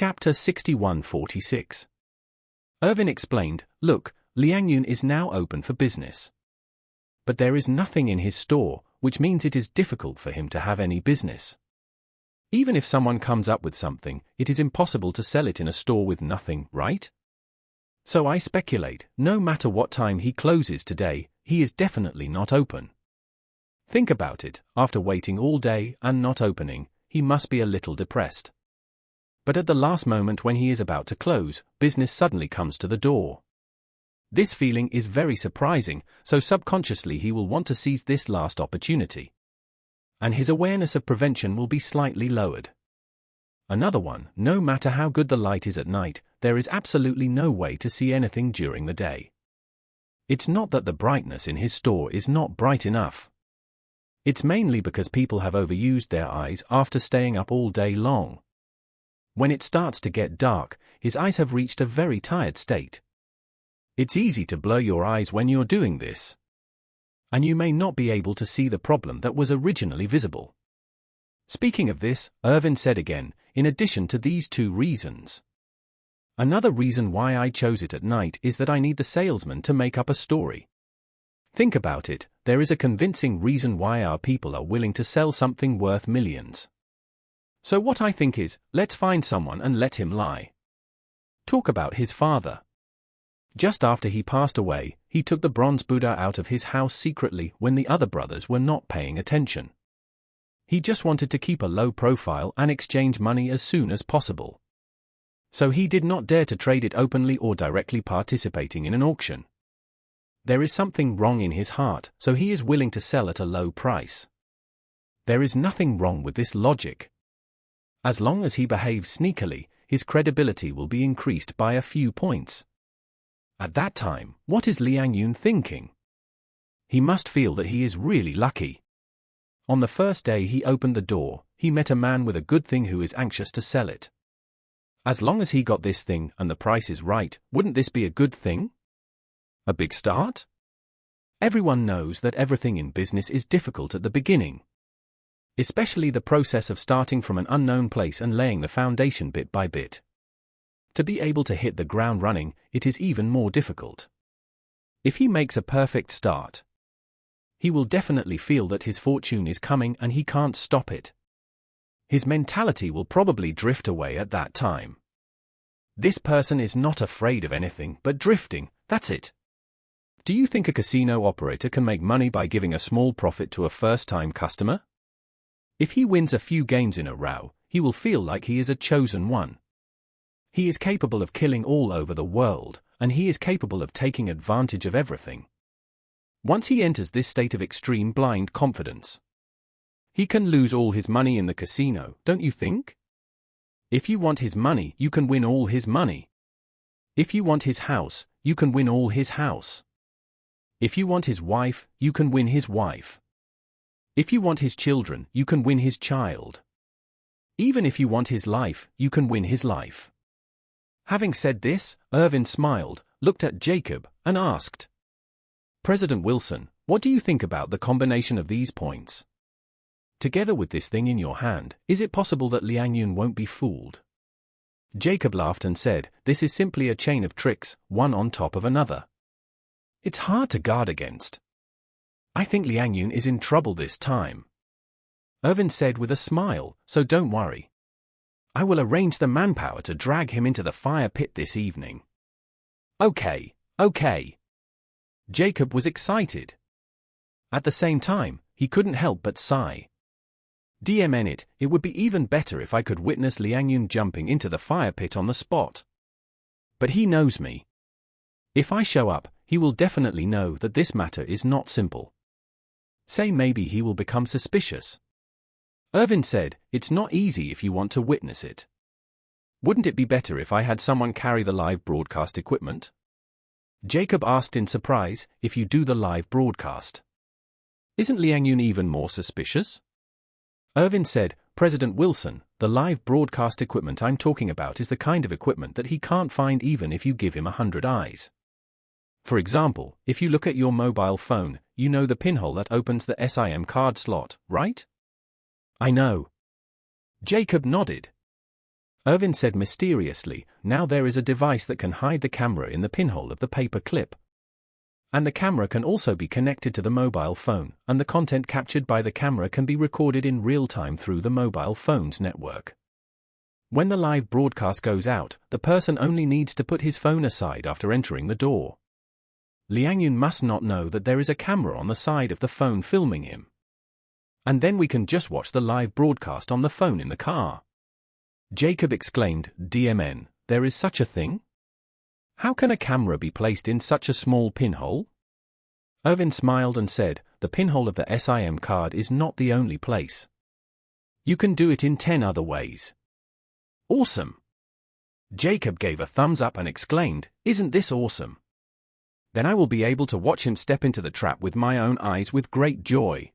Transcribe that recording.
Chapter 6146. Irvin explained, "Look, Liang Yun is now open for business. But there is nothing in his store, which means it is difficult for him to have any business. Even if someone comes up with something, it is impossible to sell it in a store with nothing, right? So I speculate, no matter what time he closes today, he is definitely not open. Think about it, after waiting all day and not opening, he must be a little depressed. But at the last moment when he is about to close, business suddenly comes to the door. This feeling is very surprising, so subconsciously he will want to seize this last opportunity. And his awareness of prevention will be slightly lowered. Another one, no matter how good the light is at night, there is absolutely no way to see anything during the day. It's not that the brightness in his store is not bright enough. It's mainly because people have overused their eyes after staying up all day long. When it starts to get dark, his eyes have reached a very tired state. It's easy to blur your eyes when you're doing this. And you may not be able to see the problem that was originally visible. Speaking of this, Irvin said again, in addition to these two reasons. Another reason why I chose it at night is that I need the salesman to make up a story. Think about it, there is a convincing reason why our people are willing to sell something worth millions. So what I think is, let's find someone and let him lie. Talk about his father. Just after he passed away, he took the bronze Buddha out of his house secretly when the other brothers were not paying attention. He just wanted to keep a low profile and exchange money as soon as possible. So he did not dare to trade it openly or directly participating in an auction. There is something wrong in his heart, so he is willing to sell at a low price. There is nothing wrong with this logic. As long as he behaves sneakily, his credibility will be increased by a few points. At that time, what is Liang Yun thinking? He must feel that he is really lucky. On the first day he opened the door, he met a man with a good thing who is anxious to sell it. As long as he got this thing and the price is right, wouldn't this be a good thing? A big start? Everyone knows that everything in business is difficult at the beginning. Especially the process of starting from an unknown place and laying the foundation bit by bit. To be able to hit the ground running, it is even more difficult. If he makes a perfect start, he will definitely feel that his fortune is coming and he can't stop it. His mentality will probably drift away at that time. This person is not afraid of anything but drifting, that's it. Do you think a casino operator can make money by giving a small profit to a first-time customer? If he wins a few games in a row, he will feel like he is a chosen one. He is capable of killing all over the world, and he is capable of taking advantage of everything. Once he enters this state of extreme blind confidence, he can lose all his money in the casino, don't you think? If you want his money, you can win all his money. If you want his house, you can win all his house. If you want his wife, you can win his wife. If you want his children, you can win his child. Even if you want his life, you can win his life. Having said this, Irvin smiled, looked at Jacob, and asked, "President Wilson, what do you think about the combination of these points? Together with this thing in your hand, is it possible that Liang Yun won't be fooled?" Jacob laughed and said, "This is simply a chain of tricks, one on top of another. It's hard to guard against. I think Liang Yun is in trouble this time." Irvin said with a smile, "So don't worry. I will arrange the manpower to drag him into the fire pit this evening." Okay. Jacob was excited. At the same time, he couldn't help but sigh. It would be even better if I could witness Liang Yun jumping into the fire pit on the spot. But he knows me. If I show up, he will definitely know that this matter is not simple. Say maybe he will become suspicious. Irvin said, "It's not easy if you want to witness it. Wouldn't it be better if I had someone carry the live broadcast equipment?" Jacob asked in surprise, "If you do the live broadcast, isn't Liang Yun even more suspicious?" Irvin said, "President Wilson, the live broadcast equipment I'm talking about is the kind of equipment that he can't find even if you give him 100 eyes. For example, if you look at your mobile phone, you know the pinhole that opens the SIM card slot, right?" "I know." Jacob nodded. Irvin said mysteriously, now there is a device that can hide the camera in the pinhole of the paper clip. And the camera can also be connected to the mobile phone, and the content captured by the camera can be recorded in real time through the mobile phone's network. When the live broadcast goes out, the person only needs to put his phone aside after entering the door. Liang Yun must not know that there is a camera on the side of the phone filming him. And then we can just watch the live broadcast on the phone in the car. Jacob exclaimed, DMN, there is such a thing? How can a camera be placed in such a small pinhole? Irvin smiled and said, the pinhole of the SIM card is not the only place. You can do it in 10 other ways. Awesome! Jacob gave a thumbs up and exclaimed, isn't this awesome? Then I will be able to watch him step into the trap with my own eyes with great joy.